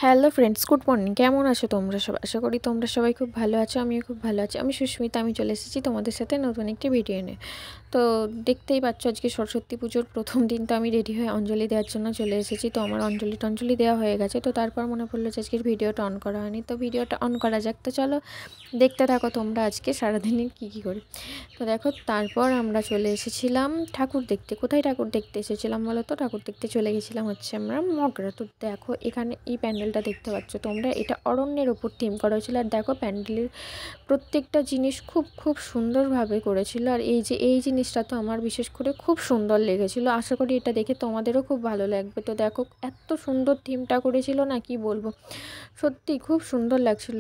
Hello friends, good morning. কেমন আছো তোমরা সবাই? আশা করি তোমরা সবাই খুব ভালো আছো। আমিও খুব ভালো আছি। আমি সুস্মিতা। আমি চলে এসেছি তোমাদের সাথে নতুন একটি ভিডিও নিয়ে। তো দেখতেই পাচ্ছ, আজকে সরস্বতী পুজোর প্রথম দিন। তো আমি রেডি হয়ে অঞ্জলি দেওয়ার জন্য চলে এসেছি। তো আমার অঞ্জলি দেওয়া হয়ে গেছে। তো তারপর মনে পড়লো যে আজকের ভিডিওটা অন করা হয়নি। তো ভিডিওটা অন করা যাক। তো চলো দেখতে থাকো তোমরা আজকে সারাদিনে কী করি। তো দেখো, তারপর আমরা চলে এসেছিলাম ঠাকুর দেখতে। কোথায় ঠাকুর দেখতে এসেছিলাম বলো তো? ঠাকুর দেখতে চলে গেছিলাম হচ্ছে আমরা মগরা। তো দেখো, এখানে এই প্যান্ডেলটা দেখতে পাচ্ছ তোমরা, এটা অরণ্যের ওপর থিম করা হয়েছিল। আর দেখো, প্যান্ডেলের প্রত্যেকটা জিনিস খুব সুন্দরভাবে করেছিল। আর এই জিনিসটা তো আমার বিশেষ করে খুব সুন্দর লেগেছিল। আশা করি এটা দেখে তোমাদেরও খুব ভালো লাগবে। তো দেখো, এত সুন্দর থিমটা করেছিল না, কি বলবো, সত্যি খুব সুন্দর লাগছিল।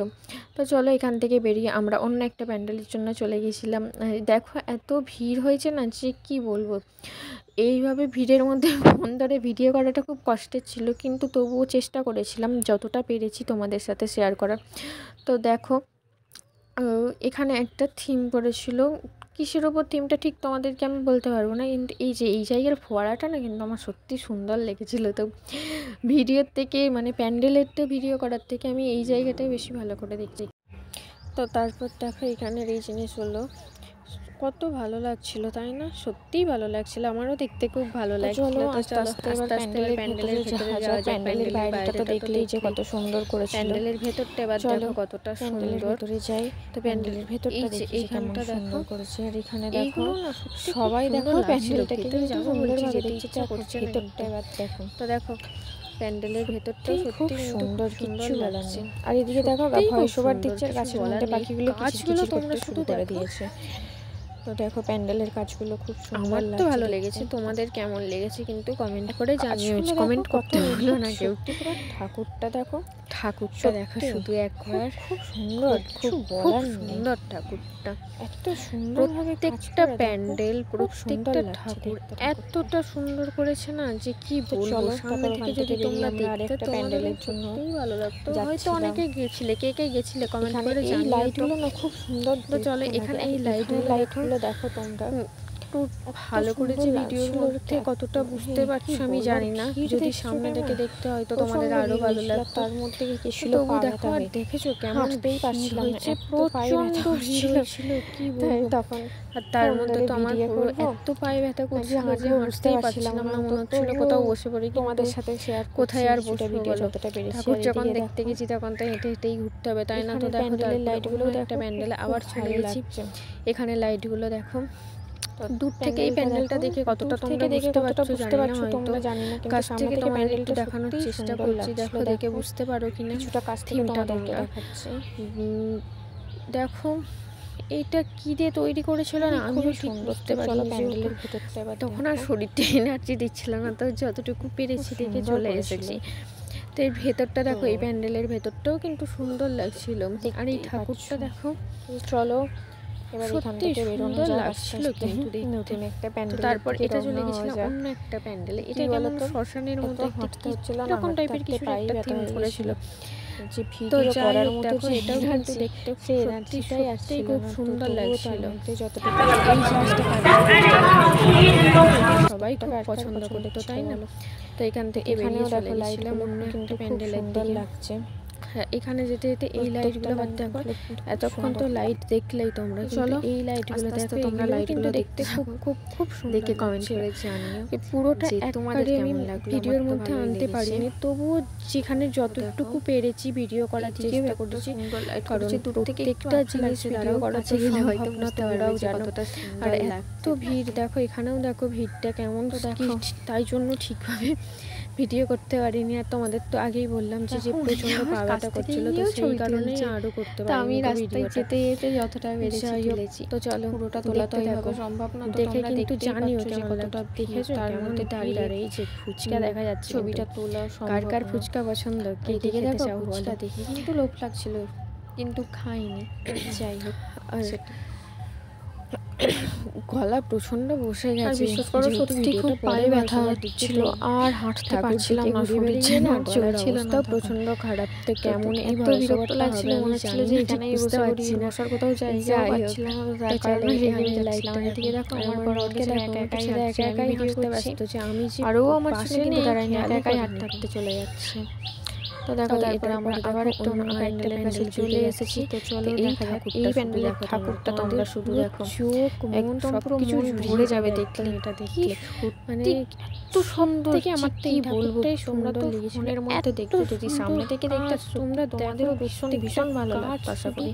তো চলো, এখান থেকে বেরিয়ে আমরা অন্য একটা প্যান্ডেলের জন্য চলে গেছিলাম। দেখো, এত ভিড় হয়েছে না যে কি বলবো। এইভাবে ভিড়ের মধ্যে ফোন ধরে ভিডিও করাটা খুব কষ্টের ছিল, কিন্তু তবুও চেষ্টা করেছিলাম যতটা পেরেছি তোমাদের সাথে শেয়ার করার। তো দেখো, এখানে একটা থিম করেছিল। কিসের ওপর থিমটা ঠিক তোমাদেরকে আমি বলতে পারবো না, কিন্তু এই জায়গার ফোয়ারাটা না কিন্তু আমার সত্যি সুন্দর লেগেছিল। তো ভিডিওর থেকে, মানে প্যান্ডেলেরটা ভিডিও করার থেকে আমি এই জায়গাটাই বেশি ভালো করে দেখছি। তো তারপর দেখো, এখানের এই জিনিসগুলো কত ভালো লাগছিল, তাই না? সত্যিই ভালো লাগছিল, আমারও দেখতে খুব ভালো লাগছিল। তো আস্তে আস্তে প্যান্ডেলের ভেতরে যাওয়া যায়। প্যান্ডেলের বাইরেটা তো দেখলেই যে কত সুন্দর করেছিল। প্যান্ডেলের ভেতরটা এবার দেখো কতটা সুন্দর। ভেতরে যাই। তো প্যান্ডেলের ভেতরটা দেখি এইখানটা সুন্দর করেছে। আর এখানে দেখো সবাই দেখো প্যান্ডেলটাকে কিন্তু সুন্দরভাবে দেখতে করছে। ভেতরটা এবার দেখো। তো দেখো, প্যান্ডেলের ভেতরটা খুব সুন্দর, কিচ্ছু বলার নেই। আর এদিকে দেখো, ভয়েস ওভার দিচ্ছে, আর গাছের মধ্যে পাখিগুলো কাজগুলো তোমরা শুরু করে দিয়েছে। তো দেখো, প্যান্ডেলের কাজগুলো খুব সুন্দর। আমার তো ভালো লেগেছে, তোমাদের কেমন লেগেছে কিন্তু কমেন্ট করে জানিও। কমেন্ট করতে হলো না কেউ। ঠাকুরটা দেখো, ঠাকুরটা দেখো শুধু একবার, খুব সুন্দর, খুব সুন্দর ঠাকুরটা। এত সুন্দর, প্রত্যেকটা প্যান্ডেল, প্রত্যেকটা ঠাকুর এতটা সুন্দর করেছে না যে কি বলবো। সামনে থেকে যদি তোমরা দেখতে, প্যান্ডেলের জন্য ভালো লাগতো। হয়তো অনেকে গেছিলে, কে গেছিলে কমেন্ট করে জানিও। এই লাইটগুলো না খুব সুন্দর। তো চলো, এখানে এই লাইটগুলো দেখো তোমরা। একটু ভালো করে যে ভিডিওর মধ্যে কতটা বুঝতে পারছো আমি জানি না, যদি সামনে থেকে দেখতে হয় তো তোমাদের আরো ভালো লাগতো। তার মধ্যে তবু দেখো, আর দেখেছো কেমন হয়েছে, প্রচন্ড ভিড় হয়েছিল, কি বলবো তখন। আর তার মধ্যে তো আমার পুরো এত পায়ে ব্যথা করছিল যে হাঁটতেই পারছিলাম না, মনে হচ্ছিল কোথাও বসে পড়ি। তোমাদের সাথে শেয়ার কোথায় আর বসবো বলো। ঠাকুর যখন দেখতে গেছি তখন তো হেঁটেই ঘুরতে হবে, তাই না? তো দেখো, লাইটগুলো একটা প্যান্ডেলে আবার চলে গেছি। এখানে লাইটগুলো দেখো, দূর থেকে এই প্যান্ডেলটা দেখে কতটা তোমরা বুঝতে পারছো তোমরা জানি না, কাছ থেকে তোমাদের একটু দেখানোর চেষ্টা করছি। দেখো, দেখে বুঝতে পারো কিনা, কিছুটা কাছ থেকে তোমাদেরকে দেখাচ্ছি। দেখো, এটা কি দিয়ে তৈরি করেছিল না, আমিও ঠিক বুঝতে পারিনি। প্যান্ডেলের ভেতরটা তখন আর শরীরটা এনার্জি দিচ্ছিল না, তো যতটুকু পেরেছি দেখে চলে এসেছি। তো এর ভেতরটা দেখো, এই প্যান্ডেলের ভেতরটাও কিন্তু সুন্দর লাগছিল। আর এই ঠাকুরটা দেখো, চলো এবার এখান থেকে বেরোনো লাগছিল কিন্তু নতুন একটা প্যান্ডেল। তারপর এটা চলে গেছিলাম অন্য একটা প্যান্ডেলে। এটা যেমন শ্মশানের মধ্যে হাঁটতে হচ্ছিল না, এরকম টাইপের কিছু একটা থিম করেছিল। যে ভিডিও করার মতো যে এটাও কিন্তু দেখতে সত্যি খুব সুন্দর লাগছিল। যতটুকু এই জিনিসটা সবাই খুব পছন্দ করতো, তাই না? তো এখান থেকে বেরিয়ে চলে গেছিলাম অন্য একটা প্যান্ডেলের দিকে। লাগছে। হ্যাঁ, এখানে যেতে যেতে এই লাইটগুলো দেখো, এতক্ষণ তো লাইট দেখলেই তোমরা। চলো, এই লাইটগুলো দেখো, তোমরা লাইটগুলো দেখতে খুব সুন্দর দেখে কমেন্ট করে জানিও। পুরোটা একবারে আমি ভিডিওর মধ্যে আনতে পারিনি, তবুও যেখানে যতটুকু পেরেছি ভিডিও করার চেষ্টা করেছি। কারণ প্রত্যেকটা জিনিস ভিডিও করাতে গেলে হয়তো না, তোমরাও জানো। আর এত ভিড় দেখো, এখানেও দেখো ভিড়টা কেমন, তাই জন্য ঠিকভাবে ভিডিও করতে পারিনি। আর তোমাদের তো আগেই বললাম যে প্রচন্ড পা ব্যথা করছিল, তো সেই কারণে আরো করতে পারিনি। আমি রাস্তায় যেতে যেতে যতটা পেরেছি তুলেছি। তো চলো, পুরোটা তোলা তো দেখো সম্ভব না, দেখে কিন্তু জানিও কেমন কতটা দেখেছো। তার মধ্যে দাঁড়িয়ে এই যে ফুচকা দেখা যাচ্ছে, ছবিটা তোলা কার কার ফুচকা পছন্দ, কে দিকে দেখো ফুচকা দেখে কিন্তু লোভ লাগছিল, কিন্তু খাইনি। যাই হোক, গলা প্রচন্ড বসে গেছে, বিশেষ করে সত্যি খুব পায়ে ব্যথা দিচ্ছিল, আর হাঁটতে পারছিলাম না, শরীরে না চলছিল না, প্রচন্ড খারাপ। তো কেমন এত বিরক্ত লাগছিল, মনে হচ্ছিল যে এখানেই বসে পড়ছি, বসার কোথাও জায়গা পাচ্ছিলাম না। তার কারণে রেগে লাইটটা এদিকে দেখো, আমার বড়কে দেখো একা একাই ভিডিও করতে ব্যস্ত, যে আমি যে আরও আমার পাশে নেই, তারা একা একাই হাঁটতে হাঁটতে চলে যাচ্ছে। তো দেখো তারপর আমরা আবার অন্য আরেকটা প্যান্ডেলের চলে এসেছি। তো চলো এই প্যান্ডেলের ঠাকুরটা তোমরা শুধু দেখো, চোখ মন পুরো মন ভরে যাবে দেখলে। এটা দেখলে মানে এত সুন্দর থেকে আমার কি বলবো, তোমরা তো ফোনের মধ্যে দেখতে, যদি সামনে থেকে দেখতে তোমরা তোমাদেরও ভীষণ ভীষণ ভালো লাগতো আশা করি।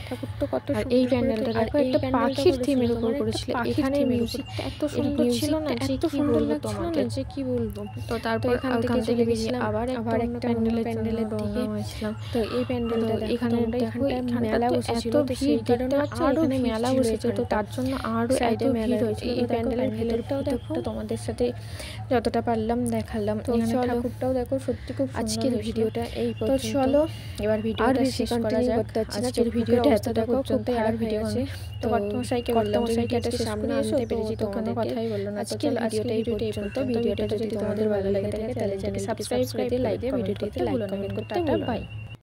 ঠাকুরটা কত সুন্দর। এই প্যান্ডেলটা দেখো একটা পাখির থিমের উপর করেছিল, এখানে মিউজিকটা এত সুন্দর ছিল না, এত সুন্দর লাগছিল না যে কি বলবো। তো তারপর এখান থেকে গেছিলাম আবার একটা প্যান্ডেলের দিকে আসলাম। তো এই প্যান্ডেলটা এখানে মেলা বসেছিল, তো সেই দেখতে পাচ্ছ এখানে মেলা বসেছে, তো তার জন্য আরো এত ভিড় হয়েছে। এই প্যান্ডেলের ভেতরটাও দেখো, তোমাদের সাথে যতটা পারলাম দেখালাম। তো ঠাকুরটাও দেখো সত্যি খুব সুন্দর। আজকের ভিডিওটা এই পর্যন্ত। তো চলো এবার ভিডিওটা শেষ করা যাক। আজকের ভিডিওটা এতটা পর্যন্ত আর ভিডিও আছে। তো কর্তামশাইকে বললাম একটা সামনে আনতে পেরেছি, তো কোনো কথাই বললো না। আজকের ভিডিওটা এই পর্যন্ত। ভিডিওটা যদি তোমাদের ভালো লাগে থাকে তাহলে চ্যানেলকে সাবস্ক্রাইব করে দিয়ে লাইক দিয়ে ভিডিওটিতে লাইক কমেন্ট করতে ভুলো না। বাই।